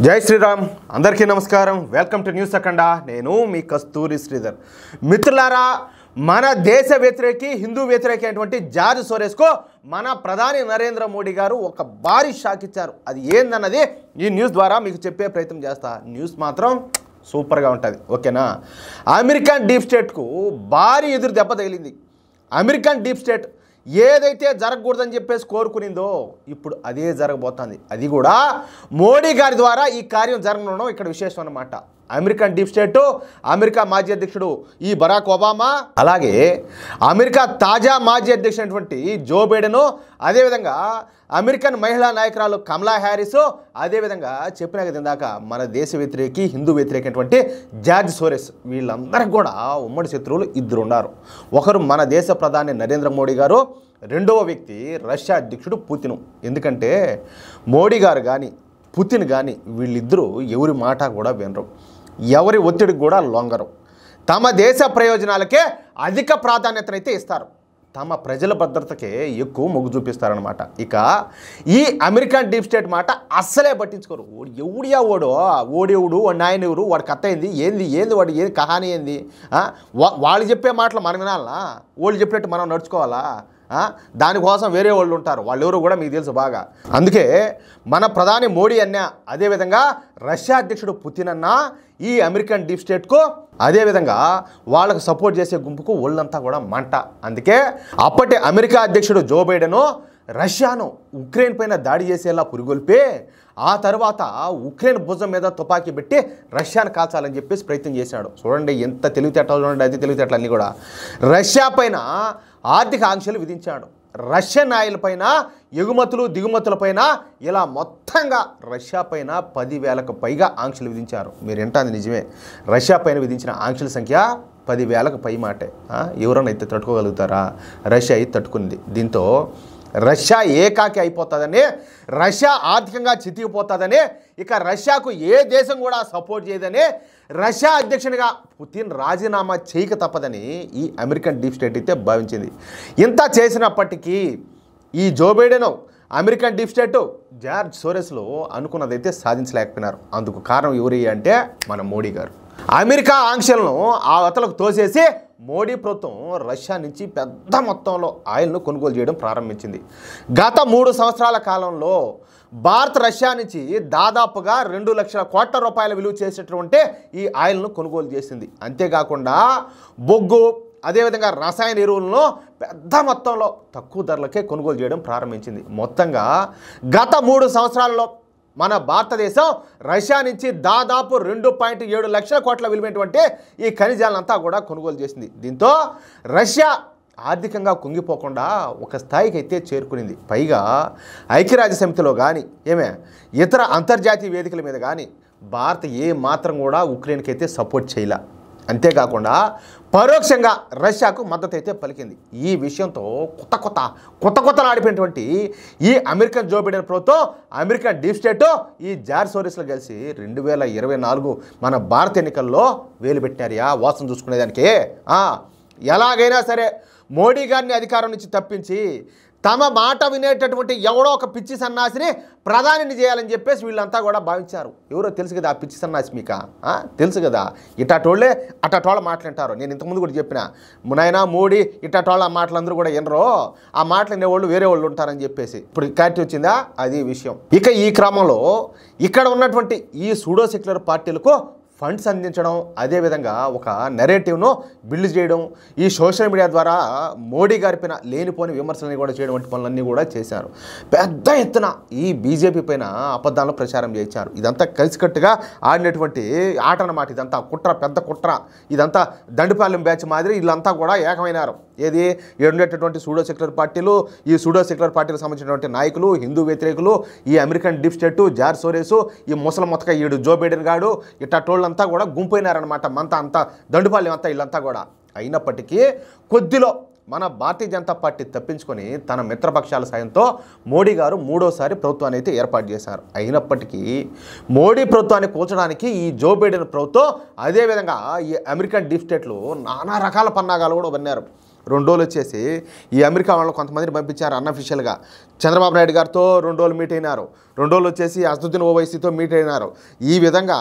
జై శ్రీరామ్ అందరికీ నమస్కారం వెల్కమ్ టు న్యూస్ అఖండ నేను మీ కస్తూరి శ్రీధర్ మిత్రులారా మన దేశ వ్యతిరేకి హిందూ వ్యతిరేకి అయినటువంటి జార్జ్ సోరెస్కు మన ప్రధాని నరేంద్ర మోడీ గారు ఒక భారీ షాక్ ఇచ్చారు అది ఏందన్నది ఈ న్యూస్ ద్వారా మీకు చెప్పే ప్రయత్నం చేస్తా న్యూస్ మాత్రం సూపర్గా ఉంటుంది ఓకేనా అమెరికన్ డీప్ స్టేట్కు భారీ ఎదురు దెబ్బ తగిలింది అమెరికన్ డీప్ స్టేట్ ఏదైతే జరగకూడదని చెప్పేసి కోరుకునిందో ఇప్పుడు అదే జరగబోతుంది అది కూడా మోడీ గారి ద్వారా ఈ కార్యం జరగడం ఇక్కడ విశేషం అన్నమాట అమెరికన్ డీప్ స్టేట్ అమెరికా మాజీ అధ్యక్షుడు ఈ బరాక్ ఒబామా అలాగే అమెరికా తాజా మాజీ అధ్యక్షుడైనటువంటి జో బైడెన్ అదేవిధంగా అమెరికన్ మహిళా నాయకురాలు కమలా హ్యారిస్ అదేవిధంగా చెప్పిన కదా ఇందాక మన దేశ వ్యతిరేకి హిందూ వ్యతిరేకమైనటువంటి జార్జ్ సోరెస్ వీళ్ళందరికీ కూడా ఉమ్మడి శత్రువులు ఇద్దరు ఉన్నారు ఒకరు మన దేశ ప్రధాని నరేంద్ర మోడీ గారు రెండవ వ్యక్తి రష్యా అధ్యక్షుడు పుతిన్ ఎందుకంటే మోడీ గారు కానీ పుతిన్ కానీ వీళ్ళిద్దరూ ఎవరి మాట కూడా వినరు ఎవరి ఒత్తిడికి కూడా లొంగరు తమ దేశ ప్రయోజనాలకే అధిక ప్రాధాన్యతనైతే ఇస్తారు తమ ప్రజల భద్రతకే ఎక్కువ మొగ్గు చూపిస్తారనమాట ఇక ఈ అమెరికన్ డీప్ స్టేట్ మాట అస్సలే పట్టించుకోరు ఎవడియా ఓడెవడు వాడు నాయన ఎవరు వాడి కథ ఏంది వాడు ఏది కహాని ఏంది వాళ్ళు చెప్పే మాటలు మనం వినాలా వాళ్ళు చెప్పినట్టు మనం నడుచుకోవాలా దానికోసం వేరే వాళ్ళు ఉంటారు వాళ్ళు ఎవరు కూడా మీకు తెలుసు బాగా అందుకే మన ప్రధాని మోడీ అన్న అదేవిధంగా రష్యా అధ్యక్షుడు పుతిన్ అన్న ఈ అమెరికన్ డీప్ స్టేట్కు అదేవిధంగా వాళ్ళకు సపోర్ట్ చేసే గుంపుకు ఒళ్ళంతా కూడా మంట అందుకే అప్పటి అమెరికా అధ్యక్షుడు జో బైడెన్ రష్యాను ఉక్రెయిన్ పైన దాడి చేసేలా పురిగొల్పి ఆ తర్వాత ఉక్రెయిన్ భుజం మీద తుపాకీ పెట్టి రష్యాను కాల్చాలని చెప్పేసి ప్రయత్నం చేశాడు చూడండి ఎంత తెలివితేటలు చూడండి అది తెలివితేటలు అన్నీ కూడా రష్యా పైన ఆర్థిక ఆంక్షలు విధించాడు రష్యన్ ఆయిల్ పైన ఎగుమతులు దిగుమతులపైన ఇలా మొత్తంగా రష్యా పైన 10,000కు పైగా ఆంక్షలు విధించారు మీరు వింటాది నిజమే రష్యా పైన విధించిన ఆంక్షల సంఖ్య 10,000కు పై మాటే ఎవరైనా అయితే తట్టుకోగలుగుతారా రష్యా అయితే తట్టుకుంది దీంతో రష్యా ఏకాకి అయిపోతుందని రష్యా ఆర్థికంగా చితికిపోతుందని ఇక రష్యాకు ఏ దేశం కూడా సపోర్ట్ చేయదని రష్యా అధ్యక్షునిగా పుతిన్ రాజీనామా చేయక తప్పదని ఈ అమెరికన్ డీప్ స్టేట్ అయితే భావించింది ఇంత చేసినప్పటికీ ఈ Joe Biden American deep state George సోరెస్లో అనుకున్నదైతే సాధించలేకపోయినారు అందుకు కారణం ఎవరి అంటే మన మోడీ గారు అమెరికా ఆంక్షలను ఆ అవతలకు తోసేసి మోడీ ప్రభుత్వం రష్యా నుంచి పెద్ద మొత్తంలో ఆయిల్ను కొనుగోలు చేయడం ప్రారంభించింది గత 3 సంవత్సరాల కాలంలో భారత్ రష్యా నుంచి దాదాపుగా 2 లక్షల కోట్ల రూపాయల విలువ చేసేటువంటి ఈ ఆయిల్ను కొనుగోలు చేసింది అంతేకాకుండా బొగ్గు అదేవిధంగా రసాయన ఎరువులను పెద్ద మొత్తంలో తక్కువ ధరలకే కొనుగోలు చేయడం ప్రారంభించింది మొత్తంగా గత 3 సంవత్సరాల్లో మన భారతదేశం రష్యా నుంచి దాదాపు 2.7 లక్షల కోట్ల విలువైనటువంటి ఈ ఖనిజాలంతా కూడా కొనుగోలు చేసింది దీంతో రష్యా ఆర్థికంగా కుంగిపోకుండా ఒక స్థాయికి అయితే చేరుకునింది పైగా ఐక్యరాజ్య సమితిలో కానీ ఇతర అంతర్జాతీయ వేదికల మీద కానీ భారత్ ఏ మాత్రం కూడా ఉక్రెయిన్కి అయితే సపోర్ట్ చేయలే అంతేకాకుండా పరోక్షంగా రష్యాకు మద్దతు అయితే పలికింది ఈ విషయంతో కొత్తలాడిపోయినటువంటి ఈ అమెరికన్ జో బైడెన్ ప్రభుత్వం అమెరికన్ డీప్ స్టేట్ ఈ జార్జ్ సోరెస్లో కలిసి 2024 మన భారత ఎన్నికల్లో వేలు పెట్టినారు వాసన చూసుకునేదానికి ఎలాగైనా సరే మోడీ గారిని అధికారం నుంచి తప్పించి తమ మాట వినేటటువంటి ఎవడో ఒక పిచ్చి సన్నాసిని ప్రధానిని చేయాలని చెప్పేసి వీళ్ళంతా కూడా భావించారు ఎవరో తెలుసు కదా ఆ పిచ్చి సన్నాసి మీకు తెలుసు కదా ఇటాటోళ్ళే అటాటోళ్ళ మాట్లాంటారు నేను ఇంతకుముందు కూడా చెప్పిన మునైనా మోడీ ఇటాటోళ్ళ మాటలందరూ కూడా వినరో ఆ మాటలు వినేవాళ్ళు వేరే వాళ్ళు ఉంటారని చెప్పేసి ఇప్పుడు క్లారిటీ వచ్చిందా అది విషయం ఇక ఈ క్రమంలో ఇక్కడ ఉన్నటువంటి ఈ సూడో సెక్యులర్ పార్టీలకు ఫండ్స్ అందించడం అదేవిధంగా ఒక నెరేటివ్ను బిల్డ్ చేయడం ఈ సోషల్ మీడియా ద్వారా మోడీ గారి పైన లేనిపోని విమర్శలని కూడా చేయడం వంటి పనులన్నీ కూడా చేశారు పెద్ద ఎత్తున ఈ బీజేపీ పైన అబద్ధాలను ప్రచారం చేయించారు ఇదంతా కలిసికట్టుగా ఆడినటువంటి ఆట అన్నమాట ఇదంతా పెద్ద కుట్ర ఇదంతా దండుపాలెం బ్యాచ్ మాదిరి వీళ్ళంతా కూడా ఏకమైనారు ఏది ఉండేటటువంటి సూడో సెక్యులర్ పార్టీలు ఈ సూడో సెక్యులర్ పార్టీలకు సంబంధించినటువంటి నాయకులు హిందూ వ్యతిరేకులు ఈ American deep state George Soros ఈ ముసలి మొత్తక ఈడు జో బైడెన్ గాడు ఇట్టోళ్ళంతా కూడా గుంపోయినారనమాట అంతా దండుపాలెం అంతా వీళ్ళంతా కూడా అయినప్పటికీ కొద్దిలో మన భారతీయ జనతా పార్టీ తప్పించుకొని తన మిత్రపక్షాల సాయంతో మోడీ గారు 3వసారి ప్రభుత్వాన్ని అయితే ఏర్పాటు చేశారు అయినప్పటికీ మోడీ ప్రభుత్వాన్ని కూల్చడానికి ఈ జో బైడెన్ ప్రభుత్వం అదేవిధంగా ఈ అమెరికన్ డీప్ స్టేట్లు నానా రకాల పన్నాగాలు కూడా వన్నారు 2 రోజులు వచ్చేసి ఈ అమెరికా వాళ్ళు కొంతమందిని పంపించారు అన్అఫీషియల్గా. చంద్రబాబు నాయుడు గారితో 2 రోజులు మీట్ అయినారు. 2 రోజులు వచ్చేసి అసదుద్దీన్ ఓవైసీతో మీట్ అయినారు. ఈ విధంగా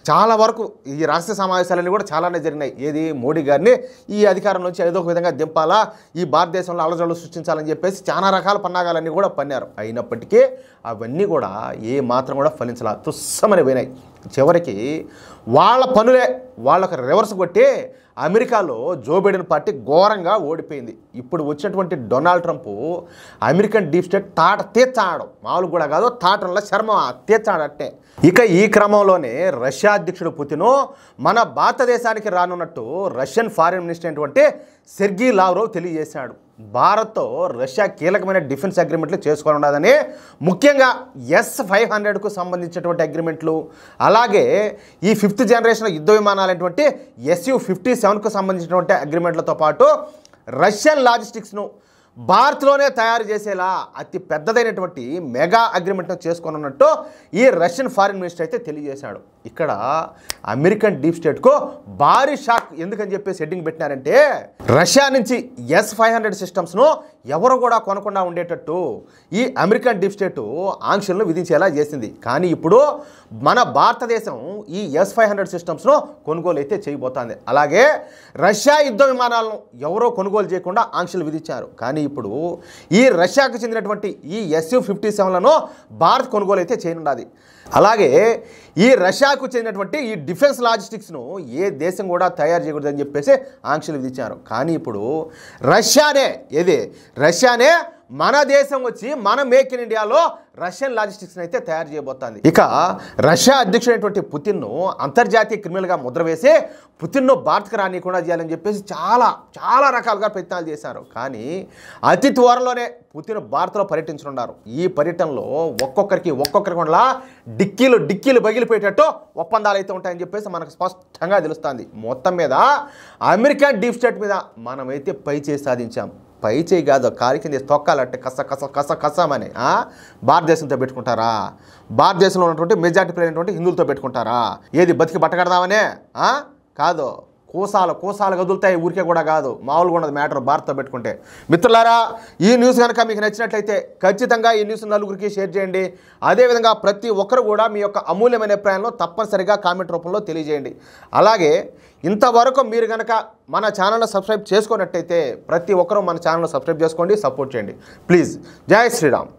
చాలా వరకు ఈ రహస్య సమావేశాలన్నీ కూడా చాలానే జరిగినాయి. ఏది మోడీ గారిని ఈ అధికారం నుంచి ఏదో ఒక విధంగా దింపాలా, ఈ భారతదేశంలో అలజడులు సృష్టించాలని చెప్పేసి చాలా రకాల పన్నాగాలన్నీ కూడా పన్నారు. అయినప్పటికీ అవన్నీ కూడా ఏ మాత్రం కూడా ఫలించాల, తుస్సమని పోయినాయి. చివరికి వాళ్ళ పనులే వాళ్ళకి రివర్స్ కొట్టి అమెరికాలో జో బైడెన్ పార్టీ ఘోరంగా ఓడిపోయింది. ఇప్పుడు వచ్చినటువంటి Donald Trump American deep state తాట తీర్చాడు, మామూలు కూడా కాదు, తాటంలో శర్మ తీర్చాడట్టే. ఇక ఈ క్రమంలోనే రష్యా అధ్యక్షుడు పుతిన్ మన భారతదేశానికి రానున్నట్టు రష్యన్ ఫారిన్ మినిస్టర్ అయినటువంటి సెర్గీ లావ్రోవ్ తెలియజేశాడు. భారత్తో రష్యా కీలకమైన డిఫెన్స్ అగ్రిమెంట్లు చేసుకొని ఉండదని, ముఖ్యంగా S-500కు సంబంధించినటువంటి అగ్రిమెంట్లు, అలాగే ఈ 5th జనరేషన్ యుద్ధ విమానాలైనటువంటి Su-57కు సంబంధించినటువంటి అగ్రిమెంట్లతో పాటు రష్యన్ లాజిస్టిక్స్ను భారత్లోనే తయారు చేసేలా అతి పెద్దదైనటువంటి మెగా అగ్రిమెంట్ను చేసుకున్నట్టు ఈ రష్యన్ ఫారిన్ మినిస్టర్ అయితే తెలియజేశాడు. ఇక్కడ అమెరికన్ డీప్ స్టేట్కు భారీ షాక్ ఎందుకని చెప్పేసి హెడ్డింగ్ పెట్టినారంటే, రష్యా నుంచి S-500 సిస్టమ్స్ను ఎవరు కూడా కొనకుండా ఉండేటట్టు ఈ అమెరికన్ డీప్ స్టేట్ ఆంక్షలను విధించేలా చేసింది. కానీ ఇప్పుడు మన భారతదేశం ఈ S-500 సిస్టమ్స్ను కొనుగోలు అయితే చేయబోతోంది. అలాగే రష్యా యుద్ధ విమానాలను ఎవరో కొనుగోలు చేయకుండా ఆంక్షలు విధించారు. కానీ ఇప్పుడు ఈ రష్యాకు చెందినటువంటి ఈ Su-57లను భారత్ కొనుగోలు అయితే చేయనున్నది. అలాగే ఈ రష్యాకు చెందినటువంటి ఈ డిఫెన్స్ లాజిస్టిక్స్ను ఏ దేశం కూడా తయారు చేయకూడదని చెప్పేసి ఆంక్షలు విధించారు. కానీ ఇప్పుడు రష్యానే మన దేశం వచ్చి మన మేక్ ఇన్ ఇండియాలో రష్యన్ లాజిస్టిక్స్ని అయితే తయారు చేయబోతోంది. ఇక రష్యా అధ్యక్షుడైనటువంటి పుతిన్ను అంతర్జాతీయ క్రిమినల్గా ముద్ర వేసి పుతిన్ను భారత్కు రానికుండా చేయాలని చెప్పేసి చాలా రకాలుగా ప్రయత్నాలు చేశారు. కానీ అతి త్వరలోనే పుతిన్ భారత్లో పర్యటించనున్నారు. ఈ పర్యటనలో ఒక్కొక్కరికి వల్ల డిక్కీలు పగిలిపోయేటట్టు ఒప్పందాలు అయితే ఉంటాయని చెప్పేసి మనకు స్పష్టంగా తెలుస్తుంది. మొత్తం మీద అమెరికన్ డీప్ స్టేట్ మీద మనమైతే పై చేయి సాధించాం. పై చేయి కాదు, కాలి కింద తొక్కాలంటే కసమని భారతదేశంతో పెట్టుకుంటారా? భారతదేశంలో ఉన్నటువంటి మెజార్టీ ప్లేయర్ అయినటువంటి హిందువులతో పెట్టుకుంటారా? ఏది బతికి బట్టకడదామనే? కాదు, కోసాలు కదులుతాయి, ఊరికే కూడా కాదు, మామూలుగా ఉన్నది మ్యాటర్ భారత్తో పెట్టుకుంటే. మిత్రులారా, ఈ న్యూస్ కనుక మీకు నచ్చినట్లయితే ఖచ్చితంగా ఈ న్యూస్ నలుగురికి షేర్ చేయండి. అదేవిధంగా ప్రతి ఒక్కరు కూడా మీ యొక్క అమూల్యమైన అభిప్రాయంలో తప్పనిసరిగా కామెంట్ రూపంలో తెలియజేయండి. అలాగే ఇంతవరకు మీరు కనుక మన ఛానల్ని సబ్స్క్రైబ్ చేసుకున్నట్టయితే ప్రతి ఒక్కరూ మన ఛానల్ని సబ్స్క్రైబ్ చేసుకోండి, సపోర్ట్ చేయండి ప్లీజ్. జై శ్రీరామ్.